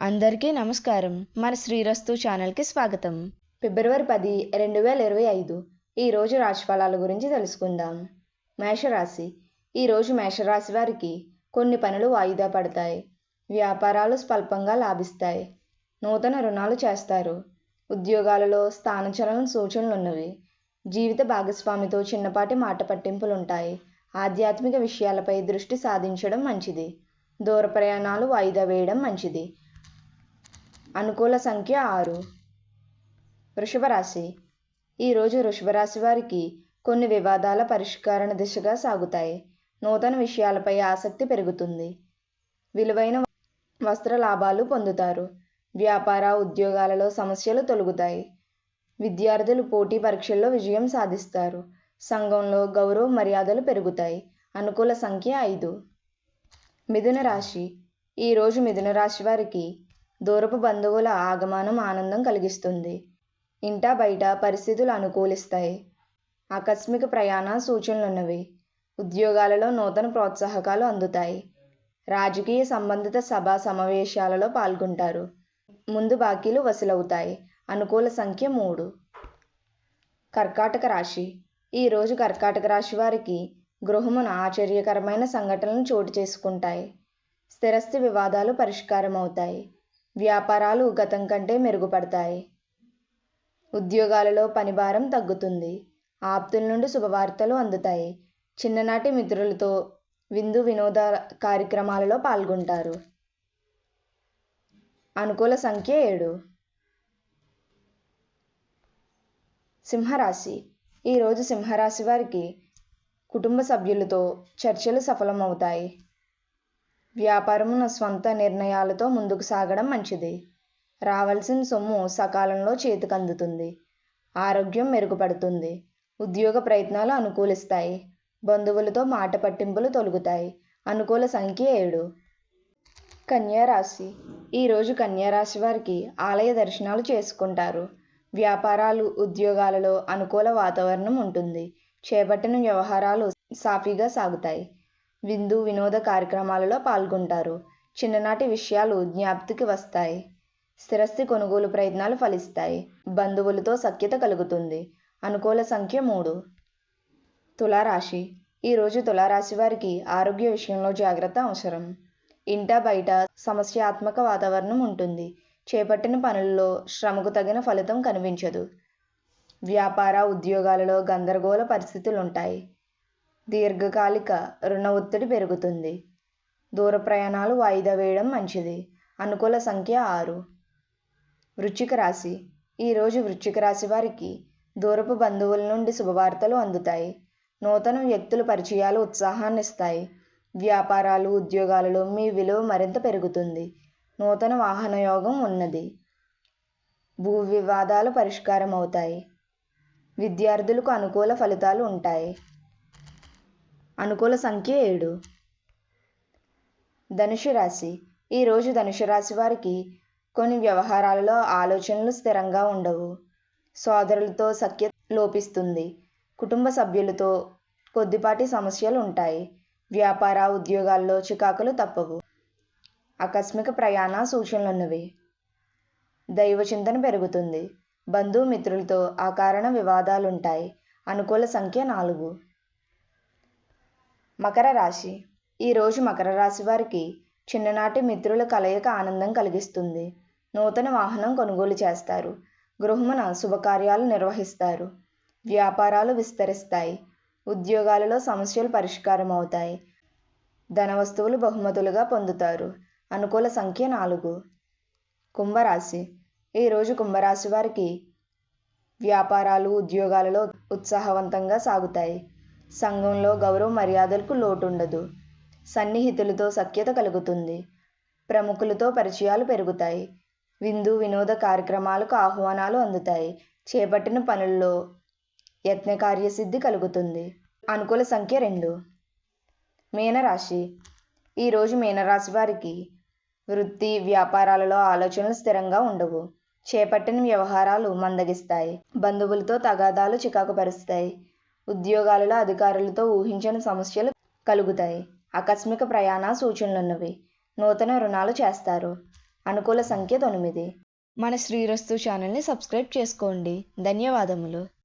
అందరికీ నమస్కారం. మన శ్రీరస్తు ఛానల్కి స్వాగతం. ఫిబ్రవరి 10, 2025 ఈరోజు రాశిఫలాల గురించి తెలుసుకుందాం. మేషరాశి. ఈరోజు మేషరాశి వారికి కొన్ని పనులు వాయిదా పడతాయి. వ్యాపారాలు స్వల్పంగా లాభిస్తాయి. నూతన రుణాలు చేస్తారు. ఉద్యోగాలలో స్థానచలన సూచనలున్నవి. జీవిత భాగస్వామితో చిన్నపాటి మాట పట్టింపులుంటాయి. ఆధ్యాత్మిక విషయాలపై దృష్టి సాధించడం మంచిది. దూర ప్రయాణాలు వాయిదా వేయడం మంచిది. అనుకూల సంఖ్య 6. వృషభ రాశి. ఈరోజు వృషభ రాశి వారికి కొన్ని వివాదాల పరిష్కారణ దిశగా సాగుతాయి. నూతన విషయాలపై ఆసక్తి పెరుగుతుంది. విలువైన వస్త్ర లాభాలు పొందుతారు. వ్యాపార ఉద్యోగాలలో సమస్యలు తొలగుతాయి. విద్యార్థులు పోటీ పరీక్షల్లో విజయం సాధిస్తారు. సంఘంలో గౌరవ మర్యాదలు పెరుగుతాయి. అనుకూల సంఖ్య 5. మిథున రాశి. ఈరోజు మిథున రాశి వారికి దూరపు బంధువుల ఆగమనం ఆనందం కలిగిస్తుంది. ఇంటా బయట పరిస్థితులు అనుకూలిస్తాయి. ఆకస్మిక ప్రయాణ సూచనలున్నవి. ఉద్యోగాలలో నూతన ప్రోత్సాహకాలు అందుతాయి. రాజకీయ సంబంధిత సభా సమావేశాలలో పాల్గొంటారు. ముందు బాకీలు వసూలవుతాయి. అనుకూల సంఖ్య 3. కర్కాటక రాశి. ఈరోజు కర్కాటక రాశి వారికి గృహమున ఆశ్చర్యకరమైన సంఘటనలు చోటు చేసుకుంటాయి. స్థిరస్థి వివాదాలు పరిష్కారం అవుతాయి. వ్యాపారాలు గతం కంటే మెరుగుపడతాయి. ఉద్యోగాలలో పనిభారం తగ్గుతుంది. ఆప్తుల నుండి శుభవార్తలు అందుతాయి. చిన్ననాటి మిత్రులతో విందు వినోద కార్యక్రమాలలో పాల్గొంటారు. అనుకూల సంఖ్య 7. సింహరాశి. ఈరోజు సింహరాశి వారికి కుటుంబ సభ్యులతో చర్చలు సఫలమవుతాయి. వ్యాపారమున స్వంత నిర్ణయాలతో ముందుకు సాగడం మంచిది. రావాల్సిన సొమ్ము సకాలంలో చేతికందుతుంది. ఆరోగ్యం మెరుగుపడుతుంది. ఉద్యోగ ప్రయత్నాలు అనుకూలిస్తాయి. బంధువులతో మాట పట్టింపులు తొలగుతాయి. అనుకూల సంఖ్య 7. కన్యా రాశి. ఈరోజు కన్యా రాశి వారికి ఆలయ దర్శనాలు చేసుకుంటారు. వ్యాపారాలు ఉద్యోగాలలో అనుకూల వాతావరణం ఉంటుంది. చేపట్టిన వ్యవహారాలు సాఫీగా సాగుతాయి. విందు వినోద కార్యక్రమాలలో పాల్గొంటారు. చిన్ననాటి విషయాలు జ్ఞాప్తికి వస్తాయి. స్థిరస్థి కొనుగోలు ప్రయత్నాలు ఫలిస్తాయి. బంధువులతో సఖ్యత కలుగుతుంది. అనుకూల సంఖ్య 3. తులారాశి. ఈరోజు తులారాశి వారికి ఆరోగ్య విషయంలో జాగ్రత్త అవసరం. ఇంటా బయట సమస్యాత్మక వాతావరణం ఉంటుంది. చేపట్టిన పనుల్లో శ్రమకు తగిన ఫలితం కనిపించదు. వ్యాపార ఉద్యోగాలలో గందరగోళ పరిస్థితులుంటాయి. దీర్ఘకాలిక రుణ ఒత్తిడి పెరుగుతుంది. దూర ప్రయాణాలు వాయిదా వేయడం మంచిది. అనుకూల సంఖ్య 6. వృశ్చిక రాశి. ఈరోజు వృశ్చిక రాశి వారికి దూరపు బంధువుల నుండి శుభవార్తలు అందుతాయి. నూతన వ్యక్తుల పరిచయాలు ఉత్సాహాన్నిస్తాయి. వ్యాపారాలు ఉద్యోగాలలో మీ విలువ మరింత పెరుగుతుంది. నూతన వాహన యోగం ఉన్నది. భూ వివాదాలు పరిష్కారం అవుతాయి. విద్యార్థులకు అనుకూల ఫలితాలు ఉంటాయి. అనుకూల సంఖ్య 7. ధనుసు రాశి. ఈరోజు ధనుసు రాశి వారికి కొన్ని వ్యవహారాలలో ఆలోచనలు స్థిరంగా ఉండవు. సోదరులతో సఖ్యత లోపిస్తుంది. కుటుంబ సభ్యులతో కొద్దిపాటి సమస్యలు ఉంటాయి. వ్యాపార ఉద్యోగాల్లో చికాకులు తప్పవు. ఆకస్మిక ప్రయాణ సూచనలున్నవి. దైవ చింతన పెరుగుతుంది. బంధుమిత్రులతో అకారణ వివాదాలుంటాయి. అనుకూల సంఖ్య 4. మకర రాశి. ఈరోజు మకర రాశి వారికి చిన్ననాటి మిత్రుల కలయిక ఆనందం కలిగిస్తుంది. నూతన వాహనం కొనుగోలు చేస్తారు. గృహమున శుభకార్యాలు నిర్వహిస్తారు. వ్యాపారాలు విస్తరిస్తాయి. ఉద్యోగాలలో సమస్యలు పరిష్కారం అవుతాయి. ధన వస్తువులు బహుమతులుగా పొందుతారు. అనుకూల సంఖ్య 4. కుంభరాశి. ఈరోజు కుంభరాశి వారికి వ్యాపారాలు ఉద్యోగాలలో ఉత్సాహవంతంగా సాగుతాయి. సంఘంలో గౌరవ మర్యాదలకు లోటుండదు. సన్నిహితులతో సఖ్యత కలుగుతుంది. ప్రముఖులతో పరిచయాలు పెరుగుతాయి. విందు వినోద కార్యక్రమాలకు ఆహ్వానాలు అందుతాయి. చేపట్టిన పనుల్లో యత్న కార్యసిద్ధి కలుగుతుంది. అనుకూల సంఖ్య 2. మీనరాశి. ఈరోజు మీనరాశి వారికి వృత్తి వ్యాపారాలలో ఆలోచనలు స్థిరంగా ఉండవు. చేపట్టిన వ్యవహారాలు మందగిస్తాయి. బంధువులతో తగాదాలు చికాకు పరుస్తాయి. ఉద్యోగాలలో అధికారులతో ఊహించని సమస్యలు కలుగుతాయి. ఆకస్మిక ప్రయాణ సూచనలున్నవి. నూతన రుణాలు చేస్తారు. అనుకూల సంఖ్య 9. మన శ్రీరస్తు ఛానల్ని సబ్స్క్రైబ్ చేసుకోండి. ధన్యవాదములు.